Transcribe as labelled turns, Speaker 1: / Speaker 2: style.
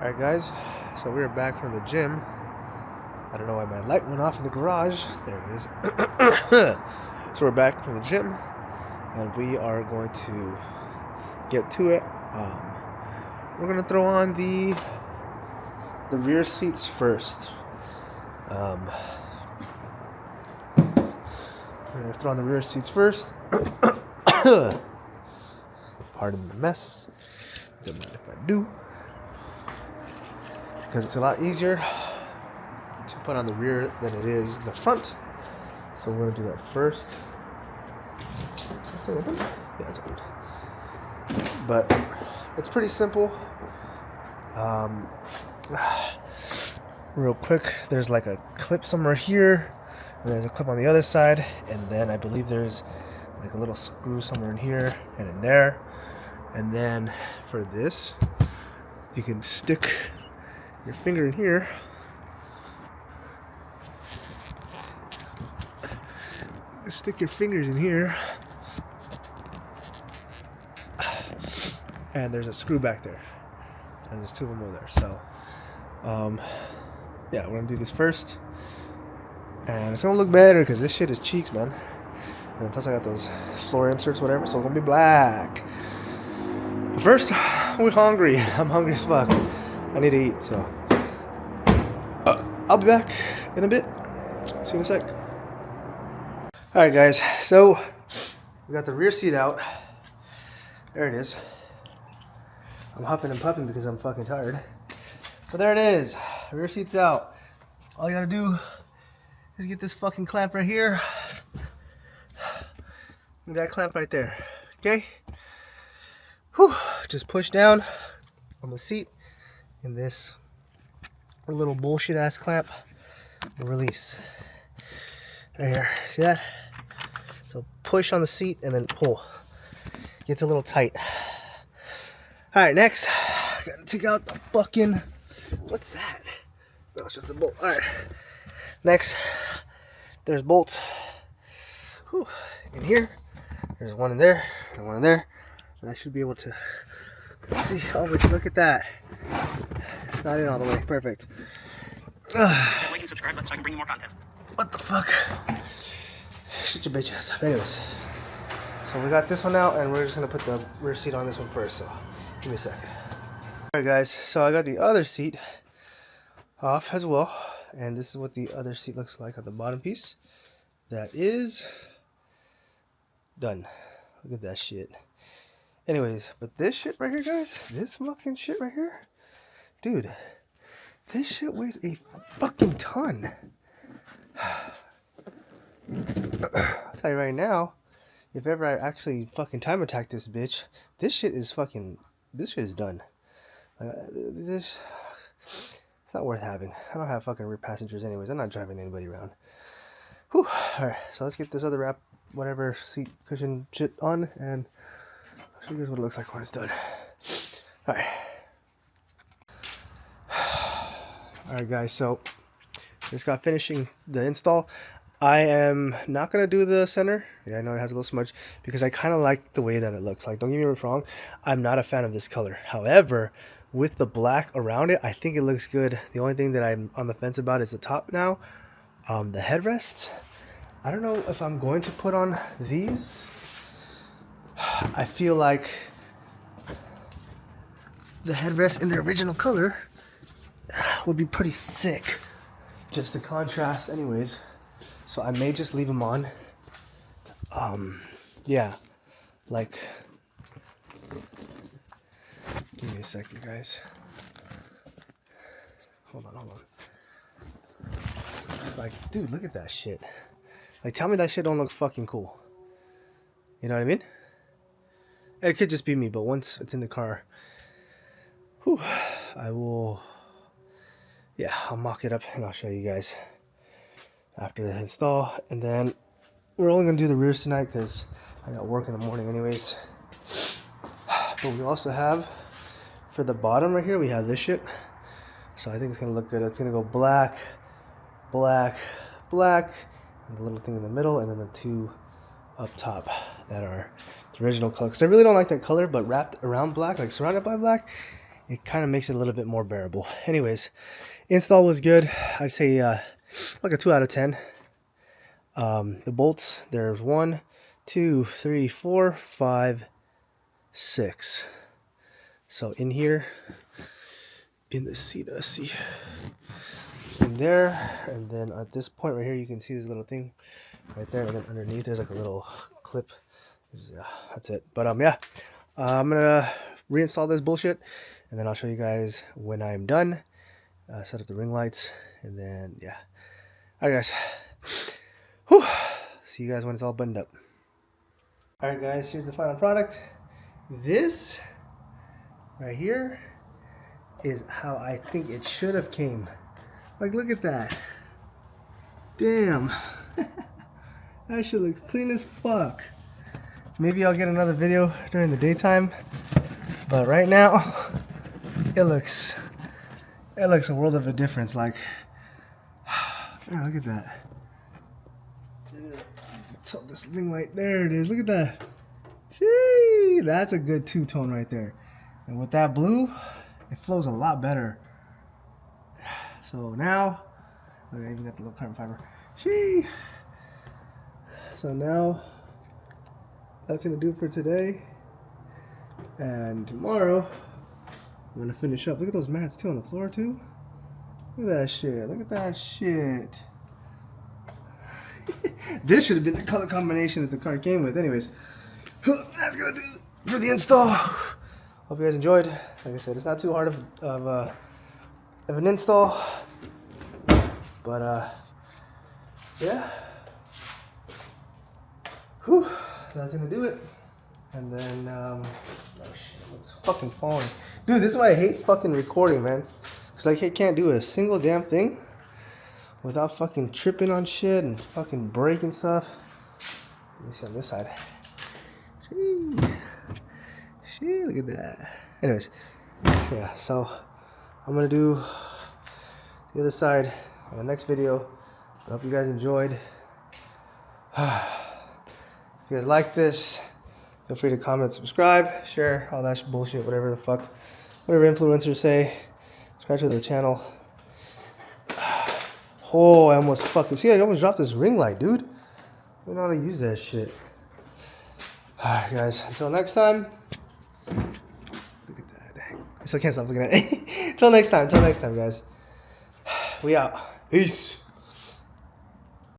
Speaker 1: Alright guys, so we are back from the gym. I don't know why my light went off in the garage. There it is. So we're back from the gym and we are going to get to it. We're going to throw on the rear seats first. We're going to throw on the rear seats first. Pardon the mess. Don't mind if I do. Because it's a lot easier to put on the rear than it is the front. So we're going to do that first. Is it open? Yeah, it's open. But it's pretty simple. Real quick, there's like a clip somewhere here. And there's a clip on the other side. And then I believe there's like a little screw somewhere in here and in there. And then for this, you can stick your finger in here. Stick your fingers in here. And there's a screw back there. And there's two of them over there. So, yeah, we're gonna do this first. And it's gonna look better because this shit is cheeks, man. And plus I got those floor inserts, whatever, so it's gonna be black. But first, we're hungry. I'm hungry as fuck. I need to eat, so I'll be back in a bit. See you in a sec. Alright guys, so we got the rear seat out. There it is. I'm huffing and puffing because I'm fucking tired. But there it is. Rear seat's out. All you gotta do is get this fucking clamp right here. And that clamp right there. Okay? Whew. Just push down on the seat and this little bullshit ass clamp and release. Right here. See that? So push on the seat and then pull. Gets a little tight. Alright, next. Gotta take out the fucking. What's that? No, it's just a bolt. Alright. Next. There's bolts. Whew. In here. There's one in there. And one in there. And I should be able to. Let's see. Oh, wait, look at that. It's not in all the way. Perfect.
Speaker 2: Like and subscribe button so I can bring you more content.
Speaker 1: What the fuck? Shut your bitch ass up. Anyways. So we got this one out and we're just going to put the rear seat on this one first. So give me a sec. Alright guys. So I got the other seat off as well. And this is what the other seat looks like on the bottom piece. That is done. Look at that shit. Anyways, but this shit right here, guys, this fucking shit right here, dude, this shit weighs a fucking ton. I'll tell you right now, if ever I actually fucking time attack this bitch, this shit is done. This, it's not worth having. I don't have fucking rear passengers anyways. I'm not driving anybody around. Whew. Alright, so let's get this other wrap, whatever seat cushion shit on, and I'll show you guys what it looks like when it's done. Alright. Alright guys, so just got finishing the install. I am not going to do the center. Yeah, I know it has a little smudge because I kind of like the way that it looks. Like, don't get me wrong, I'm not a fan of this color. However, with the black around it, I think it looks good. The only thing that I'm on the fence about is the top now. The headrests, I don't know if I'm going to put on these. I feel like the headrest in the original color would be pretty sick. Just the contrast anyways. So I may just leave them on. Yeah. Like, give me a second, guys. Hold on. Like, dude, look at that shit. Like, tell me that shit don't look fucking cool. You know what I mean? It could just be me, but once it's in the car, whew, I will, yeah, I'll mock it up and I'll show you guys after the install. And then we're only going to do the rears tonight because I got work in the morning anyways. But we also have, for the bottom right here, we have this shit. So I think it's going to look good. It's going to go black, black, black, and the little thing in the middle, and then the two up top that are the original color. Because I really don't like that color, but wrapped around black, like surrounded by black, it kind of makes it a little bit more bearable. Anyways, install was good. I'd say like a 2 out of 10. The bolts, there's 1, 2, 3, 4, 5, 6. So in here, in the seat, let's see, in there, and then at this point right here, you can see this little thing right there, and then underneath there's like a little clip. Yeah, that's it. But yeah, I'm gonna reinstall this bullshit, and then I'll show you guys when I'm done. Set up the ring lights, and then yeah. All right, guys. Whew. See you guys when it's all buttoned up. All right, guys. Here's the final product. This right here is how I think it should have came. Like, look at that. Damn. That shit looks clean as fuck. Maybe I'll get another video during the daytime, but right now it looks a world of a difference. Like, man, look at that. So this ring light, there it is. Look at that. Gee, that's a good two-tone right there. And with that blue, it flows a lot better. So now, look, I even got the little carbon fiber. Gee. So now, that's gonna do it for today. And tomorrow, I'm gonna finish up. Look at those mats too on the floor too. Look at that shit. Look at that shit. This should have been the color combination that the car came with. Anyways, that's gonna do it for the install. Hope you guys enjoyed. Like I said, it's not too hard of an install, but yeah. Whew, that's gonna do it. And then oh shit, it's fucking falling. Dude, this is why I hate fucking recording, man. Cause I can't do a single damn thing without fucking tripping on shit and fucking breaking stuff. Let me see on this side. Gee, look at that. Anyways, yeah, so I'm gonna do the other side on the next video. I hope you guys enjoyed. If you guys like this, feel free to comment, subscribe, share, all that bullshit, whatever the fuck, whatever influencers say. Subscribe to their channel. Oh, I almost fucking, see, I almost dropped this ring light, dude. I don't know how to use that shit. Alright, guys, until next time. Look at that, dang. I still can't stop looking at it. Until next time, guys. We out. Peace.